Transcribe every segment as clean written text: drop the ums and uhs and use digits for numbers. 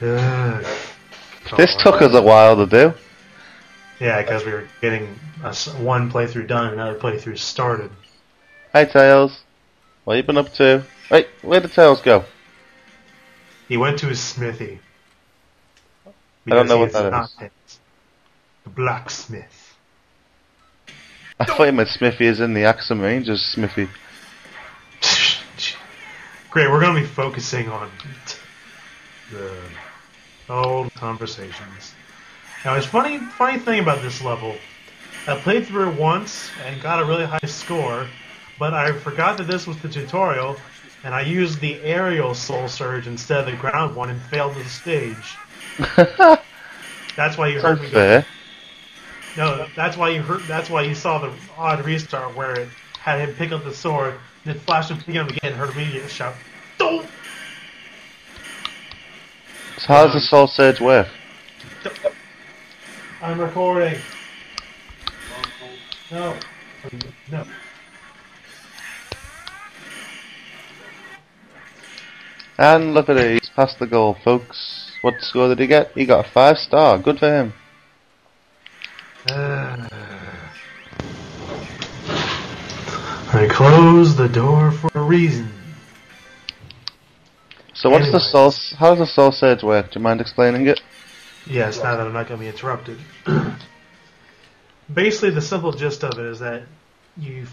Ugh. This took us a while to do. Yeah, because we were getting one playthrough done and another playthrough started. Hey Tails, what you been up to? Wait, where did Tails go? He went to his smithy. I don't know Because what he that is. not the blacksmith. I thought you meant Smithy is in the Axum Rangers Smithy. Great, we're going to be focusing on the old conversations. Now, it's funny thing about this level. I played through it once and got a really high score, but I forgot that this was the tutorial, and I used the aerial Soul Surge instead of the ground one and failed the stage. That's why you heard me go. Fair. No, that's why you heard. That's why you saw the odd restart where it had him pick up the sword, and then flashed him picking up again, and heard me get shout, "Don't!" So how does the Soul Surge work? I'm recording. No. No. And look at it, he's passed the goal, folks. What score did he get? He got a 5-star. Good for him. I closed the door for a reason. So what's the Anyways. Soul? How does the Soul Surge work? Do you mind explaining it? Yes, now that I'm not going to be interrupted. Basically, the simple gist of it is that you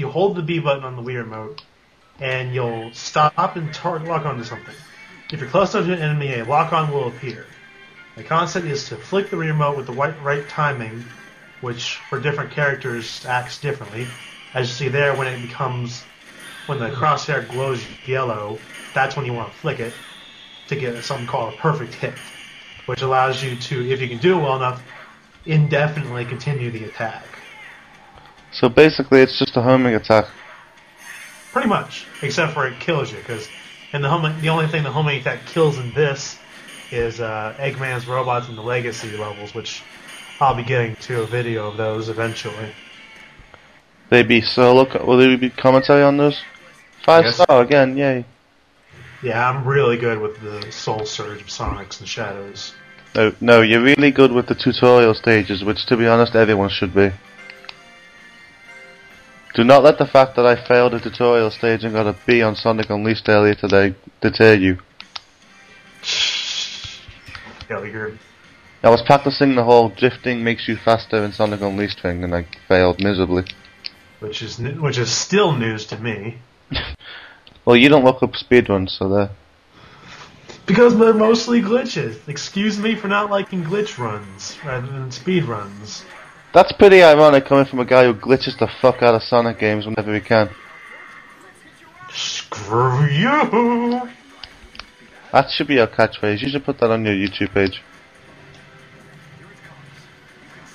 hold the B button on the Wii remote, and you'll stop and lock onto something. If you're close enough to an enemy, a lock-on will appear. The concept is to flick the remote with the right timing, which for different characters acts differently. As you see there, when the crosshair glows yellow, that's when you want to flick it to get something called a perfect hit, which allows you to, if you can do it well enough, indefinitely continue the attack. So basically it's just a homing attack. Pretty much, except for it kills you, because the only thing the homing attack kills in this is Eggman's robots in the Legacy levels, which I'll be getting to a video of those eventually. Will there be commentary on those? 5-star again, yay. Yeah, I'm really good with the Soul Surge of Sonics and Shadows. No, you're really good with the tutorial stages, which to be honest everyone should be. Do not let the fact that I failed a tutorial stage and got a B on Sonic Unleashed earlier today deter you. Failure. I was practicing the whole drifting makes you faster in Sonic Unleashed thing and I failed miserably. Which is still news to me. Well, you don't look up speedruns, so there. Because they're mostly glitches. Excuse me for not liking glitch runs rather than speed runs. That's pretty ironic coming from a guy who glitches the fuck out of Sonic games whenever he can. Screw you! That should be your catchphrase. You should put that on your YouTube page.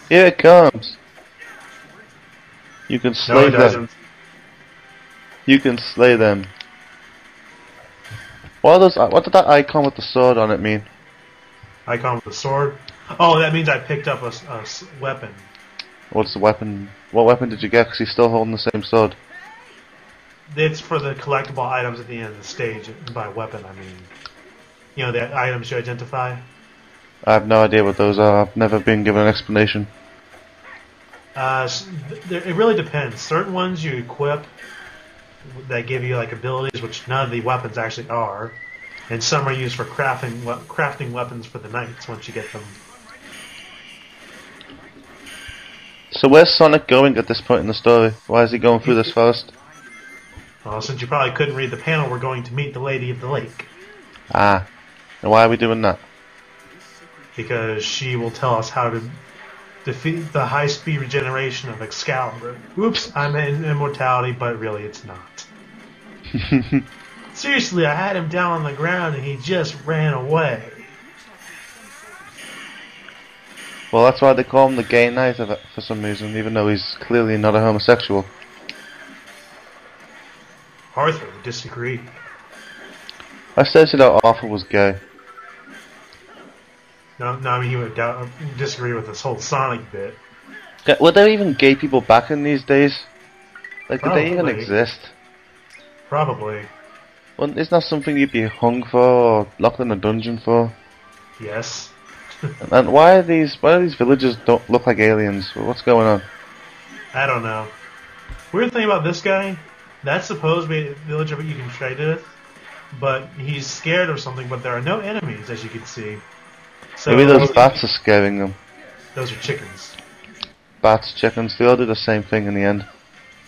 Here it comes. You can No, slay it them. doesn't. You can slay them. What did that icon with the sword on it mean? Icon with the sword. Oh, that means I picked up a weapon. What's the weapon? What weapon did you get? Because he's still holding the same sword. It's for the collectible items at the end of the stage. And by weapon, I mean, you know, the items you identify. I have no idea what those are. I've never been given an explanation. It really depends. Certain ones you equip that give you like abilities, which none of the weapons actually are, and some are used for crafting weapons for the knights once you get them. So where's Sonic going at this point in the story? Why is he going through this forest? Well, since you probably couldn't read the panel, we're going to meet the Lady of the Lake. Ah. And why are we doing that? Because she will tell us how to defeat the high-speed regeneration of Excalibur. Oops, I'm in immortality, but really it's not. Seriously, I had him down on the ground and he just ran away. Well, that's why they call him the gay knight for some reason, even though he's clearly not a homosexual. Arthur would disagree. I said that Arthur was gay. No, I mean he would disagree with this whole Sonic bit. Were there even gay people back in these days? Like, did they even Probably. exist? Probably. Well, isn't that something you'd be hung for or locked in a dungeon for? Yes. And why do these villagers don't look like aliens? What's going on? I don't know. Weird thing about this guy, that's supposed to be a villager you can trade with, but he's scared of something, but there are no enemies, as you can see. So Maybe those bats are scaring them. Those are chickens. Bats, chickens, they all do the same thing in the end.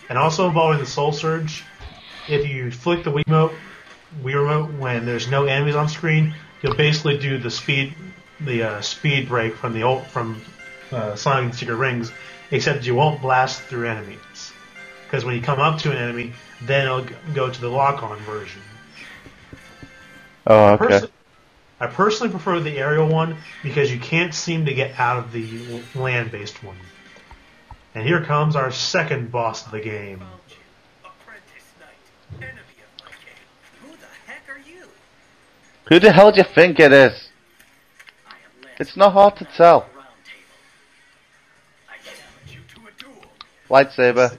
And also involving the Soul Surge, if you flick the Wii remote when there's no enemies on screen, you'll basically do the speed break from Sonic and Secret Rings, except you won't blast through enemies. Because when you come up to an enemy, then it'll go to the lock-on version. Oh, okay. I personally prefer the aerial one because you can't seem to get out of the land-based one. And here comes our second boss of the game. Who the hell do you think it is? It's not hard to tell. Lightsaber.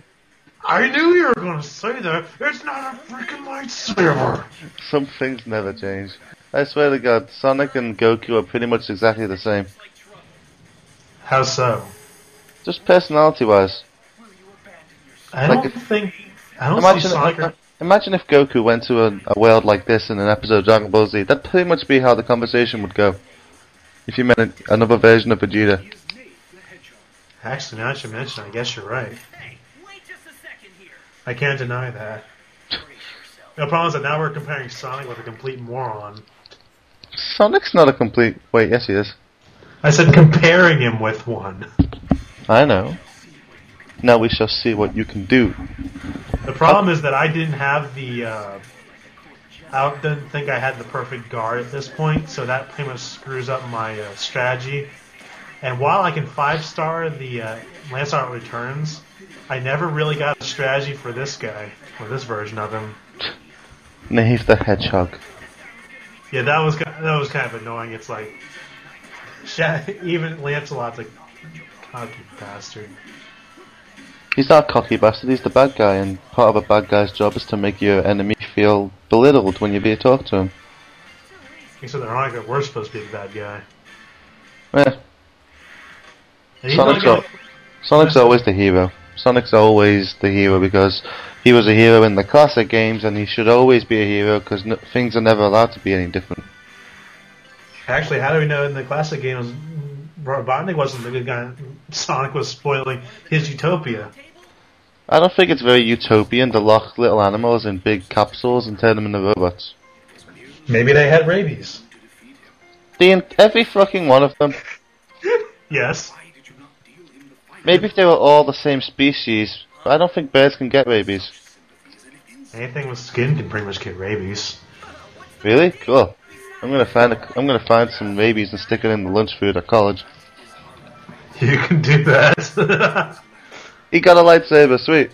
I knew you were going to say that. It's not a freaking lightsaber. Some things never change. I swear to God, Sonic and Goku are pretty much exactly the same. How so? Just personality-wise. I don't see Sonic. Imagine if Goku went to a world like this in an episode of Dragon Ball Z. That'd pretty much be how the conversation would go. If you met another version of Vegeta. Actually, now that you mention it, I guess you're right. I can't deny that. The problem is that now we're comparing Sonic with a complete moron. Sonic's not a complete... Wait, yes he is. I said comparing him with one. I know. Now we shall see what you can do. The problem is that I didn't have I didn't think I had the perfect guard at this point, so that pretty much screws up my strategy. And while I can 5-star the Lancelot Returns, I never really got a strategy for this guy, or this version of him. Nave the Hedgehog. Yeah, that was kind of annoying. It's like, even Lancelot's a cocky bastard. He's not a cocky bastard, he's the bad guy, and part of a bad guy's job is to make your enemy feel belittled when you talk to him. So they're not like we're supposed to be the bad guy. Sonic's always the hero. Sonic's always the hero because he was a hero in the classic games, and he should always be a hero because things are never allowed to be any different. Actually, how do we know in the classic games Robotnik wasn't the good guy? Sonic was spoiling his utopia. I don't think it's very utopian to lock little animals in big capsules and turn them into robots. Maybe they had rabies. Every fucking one of them. Yes. Maybe if they were all the same species, but I don't think birds can get rabies. Anything with skin can pretty much get rabies. Really? Cool. I'm gonna find some rabies and stick it in the lunch food at college. You can do that. He got a lightsaber, sweet.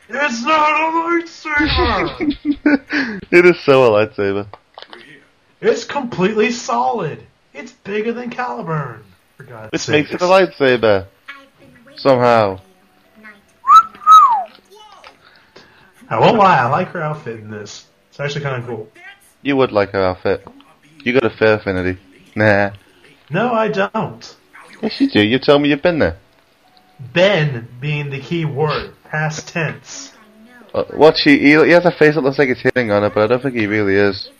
It's not a lightsaber! It is so a lightsaber. It's completely solid. It's bigger than Caliburn. For God's Which sake. makes it a lightsaber. Somehow. I won't lie, I like her outfit in this. It's actually kind of cool. You would like her outfit. You got a fair affinity. Nah. No, I don't. Yes, you do. You told me you've been there. Ben being the key word. Past tense. He has a face that looks like it's hitting on it, but I don't think he really is.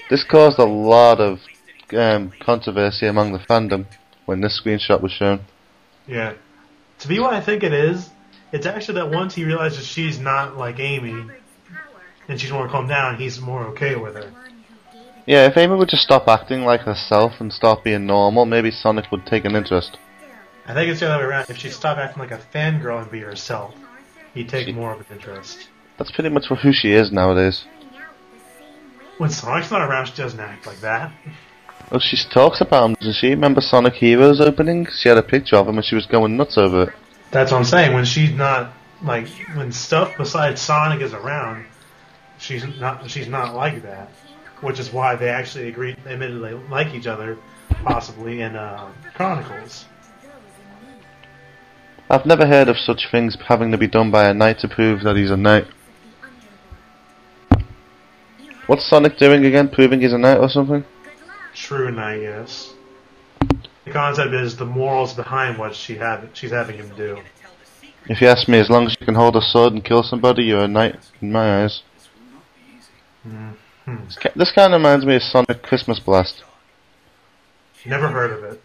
This caused a lot of controversy among the fandom when this screenshot was shown. Yeah. To be what I think it is, it's actually that once he realizes she's not like Amy, and she's more calmed down, he's more okay with her. Yeah, if Amy would just stop acting like herself and start being normal, maybe Sonic would take an interest. I think it's the other way around. If she stopped acting like a fangirl and be herself, he'd take more of an interest. That's pretty much who she is nowadays. When Sonic's not around, she doesn't act like that. Well, she talks about him, doesn't she? Remember Sonic Heroes opening? She had a picture of him and she was going nuts over it. That's what I'm saying. When she's not, like, when stuff besides Sonic is around, she's not like that. Which is why they actually admitted they like each other, possibly, in Chronicles. I've never heard of such things having to be done by a knight to prove that he's a knight. What's Sonic doing again? Proving he's a knight or something? True knight, yes. The concept is the morals behind what she's having him do. If you ask me, as long as you can hold a sword and kill somebody, you're a knight in my eyes. Mm-hmm. This kind of reminds me of Sonic Christmas Blast. Never heard of it.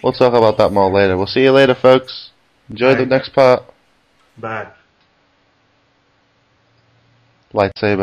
We'll talk about that more later. We'll see you later, folks. Enjoy the next part. Bye. Lightsaber.